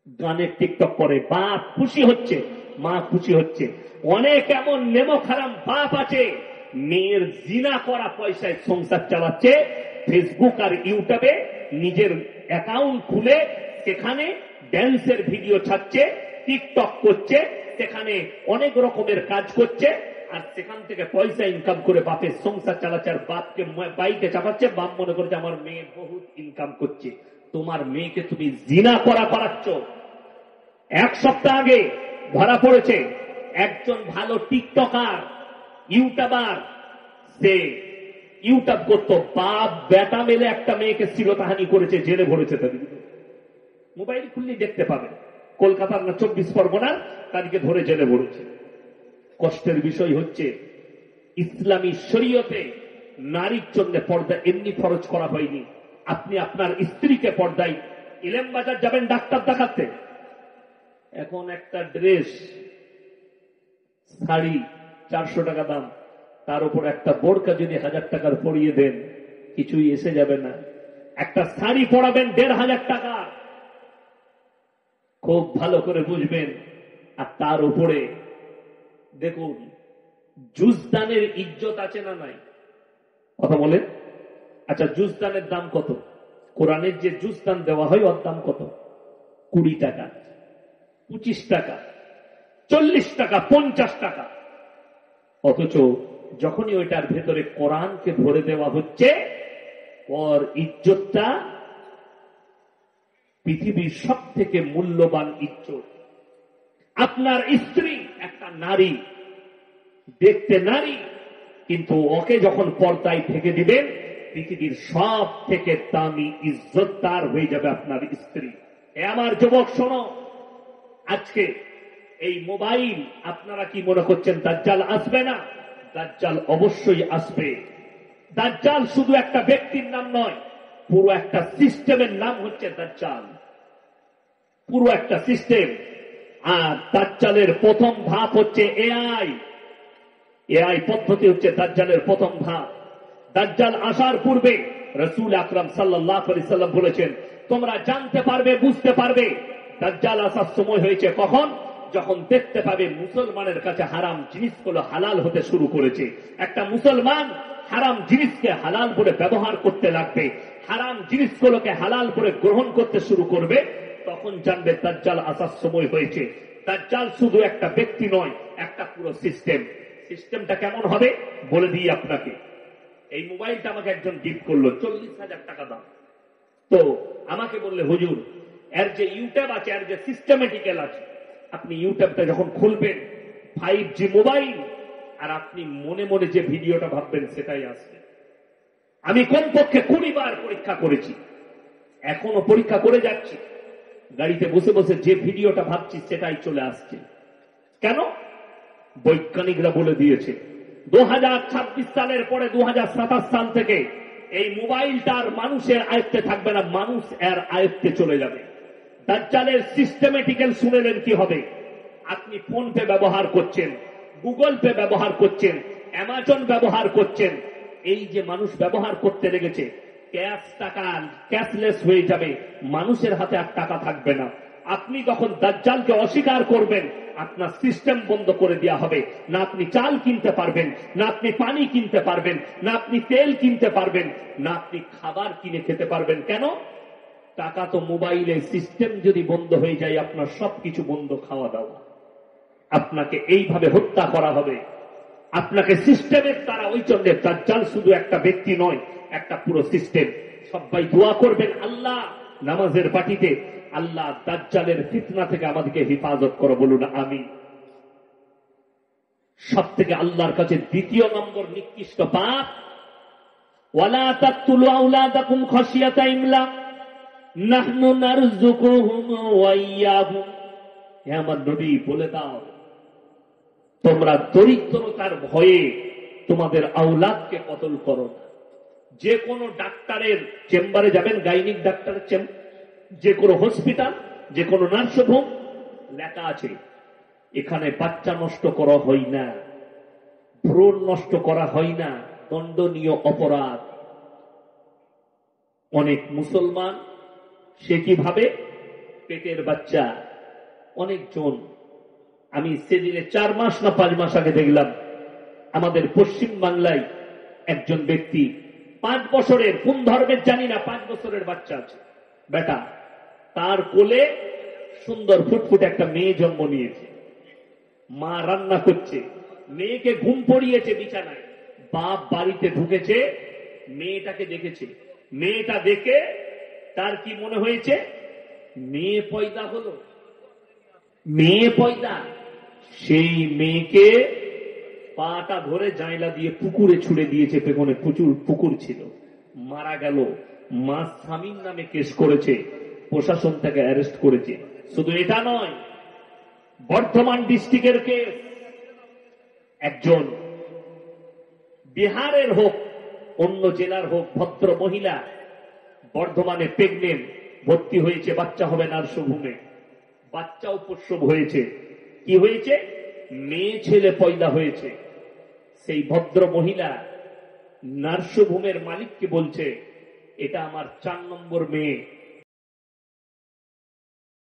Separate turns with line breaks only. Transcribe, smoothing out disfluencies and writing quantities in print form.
গানের টিকটক করে, বাপ খুশি হচ্ছে, মা খুশি হচ্ছে। অনেক এমন নেমক হারাম বাপ আছে, মেয়ের জিনা করা পয়সায় সংসার চালাচ্ছে, ফেসবুক আর ইউটিউবে নিজের অ্যাকাউন্ট খুলে সেখানে ড্যান্সের ভিডিও ছাড়ছে, টিকটক করছে, সেখানে অনেক রকমের কাজ করছে, আর সেখান থেকে পয়সা ইনকাম করে বাপের সংসার চালাচ্ছে, আর বাপকে বাইকে চাপাচ্ছে। বাপ মনে করছে আমার মেয়ে বহুত ইনকাম করছে। তোমার মেয়েকে তুমি জিনা করাচ্ছ। এক সপ্তাহ আগে ধরা পড়েছে একজন ভালো টিকটকার, ইউটিউবার, সে ইউটিউব করতো, বাপ বেটা মেলে একটা মেয়েকে শ্লীলতাহানি করেছে, জেলে ভরেছে। তাদের মোবাইল খুললেই দেখতে পাবেন, কলকাতার না 24 পরগনার, তাদেরকে ধরে জেলে ভরেছে। কষ্টের বিষয় হচ্ছে ইসলামী শরীয়তে নারীর জন্য পর্দা এমনি ফরজ করা হয়নি। আপনি আপনার স্ত্রীকে পর্দায়, ইলেম বাজার যাবেন ডাক্তার দেখাতে, এখন একটা ড্রেস, শাড়ি 400 টাকা দাম, তার উপর একটা বোরকা যদি 1000 টাকার পরিয়ে দেন, কিছুই এসে যাবে না। একটা শাড়ি পরাবেন 1500 টাকা, খুব ভালো করে বুঝবেন। আর তার উপরে দেখুন, জুজদানের ইজ্জত আছে না নাই? কথা বলেন। আচ্ছা, জুজদানের দাম কত? কোরআনের যে জুজদান দেওয়া হয় ওর দাম কত? 20 টাকা, 25 টাকা, 40 টাকা, 50 টাকা। অথচ যখনই ওইটার ভেতরে কোরআনকে ভরে দেওয়া হচ্ছে, ওর ইজ্জতটা পৃথিবীর সব থেকে মূল্যবান ইজ্জত। আপনার স্ত্রী একটা নারী, দেখতে নারী, কিন্তু ওকে যখন পর্দায় ঢেকে দিবেন, পৃথিবীর সব থেকে দামি ইজ্জতদার হয়ে যাবে আপনার স্ত্রী। এ আমার যুবক শোনো, আজকে এই মোবাইল, আপনারা কি মনে করছেন দাজ্জাল আসবে না? দাজ্জাল অবশ্যই আসবে। দাজ্জাল শুধু একটা ব্যক্তির নাম নয়, পুরো একটা সিস্টেমের নাম হচ্ছে দাজ্জাল, পুরো একটা সিস্টেম। আর দাজ্জালের প্রথম ধাপ হচ্ছে এআই। এআই পদ্ধতি হচ্ছে দাজ্জালের প্রথম ধাপ। দাজ্জাল আসার পূর্বে রাসূল আকরাম সাল্লাল্লাহু আলাইহি সাল্লাম বলেছেন, তোমরা জানতে পারবে, বুঝতে পারবে দাজ্জাল আসার সময় হয়েছে কখন? যখন দেখতে পাবে মুসলমানের কাছে হারাম জিনিসগুলো হালাল হতে শুরু করেছে। একটা মুসলমান হারাম জিনিসকে হালাল বলে ব্যবহার করতে লাগবে, হারাম জিনিসগুলোকে হালাল বলে গ্রহণ করতে শুরু করবে, তখন জানবে দাজ্জাল আসার সময় হয়েছে। দাজ্জাল শুধু একটা ব্যক্তি নয়, একটা পুরো সিস্টেম। সিস্টেমটা কেমন হবে বলে দিই আপনাকে। এই মোবাইলটা আমাকে একজন গিফট করলো, 40,000 টাকা দাম। তো আমাকে বললে, হুজুর এর যে ইউটিউব আছে, এর যে সিস্টেমেটিক্যাল আছে, আপনি ইউটিউবটা যখন খুলবেন 5G মোবাইল, আর আপনি মনে মনে যে ভিডিওটা ভাববেন সেটাই আসবে। আমি কমপক্ষে 20 বার পরীক্ষা করেছি, এখনো পরীক্ষা করে যাচ্ছি। গাড়িতে বসে বসে যে ভিডিওটা ভাবছি সেটাই চলে আসছে। কেন? বৈজ্ঞানিকরা বলে দিয়েছে 2026 সালের পরে 2027 সাল থেকে এই মোবাইলটা আর মানুষের আয়ত্তে থাকবে না, মানুষ এর আয়ত্তে চলে যাবে। দাজ্জালের সিস্টেমেটিক্যাল শুনেলেন কি হবে? আপনি ফোন পে ব্যবহার করছেন, গুগল পে ব্যবহার করছেন, অ্যামাজন ব্যবহার করছেন, এই যে মানুষ ব্যবহার করতে লেগেছে, ক্যাশলেস হয়ে যাবে, মানুষের হাতে আর টাকা থাকবে না। আপনি যখন দাজ্জালকে অস্বীকার করবেন, আপনার সিস্টেম বন্ধ করে দেওয়া হবে। না আপনি চাল কিনতে পারবেন, না আপনি পানি কিনতে পারবেন, না আপনি তেল কিনতে পারবেন, না আপনি খাবার কিনে খেতে পারবেন। কেন? টাকা তো মোবাইলে। সিস্টেম যদি বন্ধ হয়ে যায়, আপনার সবকিছু বন্ধ, খাওয়া দাওয়া। আপনাকে এইভাবে হত্যা করা হবে, আপনাকে সিস্টেমের দ্বারা। ওই জন্য দাজ্জাল শুধু একটা ব্যক্তি নয়, একটা পুরো সিস্টেম। সবাই দোয়া করবেন, আল্লাহ নামাজের পাটিতে, আল্লাহ দাজ্জালের ফিতনা থেকে আমাদেরকে হেফাজত করো, বলুন আমিন। সব থেকে আল্লাহর কাছে দ্বিতীয় নম্বর নিকৃষ্ট পাপ, ওয়ালা তাকতুলু আওলাদাকুম খাশিয়াতা ইমলাক নাহনু নারযুকুহুম ওয়া ইয়্যাহুম। হে আমার নবী, বলে দাও, তোমরা দরিদ্রতার ভয়ে তোমাদের আওলাদকে কতল করো না। যে কোনো ডাক্তারের চেম্বারে যাবেন, গাইনিক ডাক্তারের চেম্বার, যে কোনো হসপিটাল, যে কোনো নার্সিং হোম, লেখা আছে এখানে বাচ্চা নষ্ট করা হয় না, ভ্রূণ নষ্ট করা হয় না, দণ্ডনীয় অপরাধ। অনেক মুসলমান সে কিভাবে পেটের বাচ্চা অনেকজন। আমি সেদিনে 4 মাস না 5 মাস আগে দেখলাম আমাদের পশ্চিম বাংলায় একজন ব্যক্তি 5 বছরের, কোন ধর্মের জানি না, 5 বছরের বাচ্চা আছে বেটা, তার কোলে সুন্দর ফুটফুট একটা মেয়ে জন্ম নিয়েছে। মা রান্না করছে, মেয়েকে ঘুম পড়িয়েছে বিছানায়, বাপ বাড়িতে ঢুকেছে, মেয়েটাকে দেখেছে। মেয়েটা দেখে তার কি মনে হয়েছে, মেয়ে পয়দা হলো, মেয়ে পয়দা। সেই মেয়েকে পাটা ধরে জাইলা দিয়ে পুকুরে ছুড়ে দিয়েছে, পেছনে প্রচুর পুকুর ছিল, মারা গেল। মা স্বামীর নামে কেস করেছে, প্রশাসন তাকে অ্যারেস্ট করেছে। শুধু এটা নয়, বর্ধমান ডিস্ট্রিক্টের কেস, একজন বিহারের হোক অন্য জেলার হোক, ভদ্র মহিলা বর্ধমানে প্রেগনেন্ট, ভর্তি হয়েছে, বাচ্চা হবে নার্সিংহোমে, বাচ্চাও প্রসব হয়েছে। কি হয়েছে, মেয়ে ছেলে পয়দা হয়েছে। সেই ভদ্র মহিলা নার্সিংহোমের মালিককে বলছে, এটা আমার 4 নম্বর মেয়ে,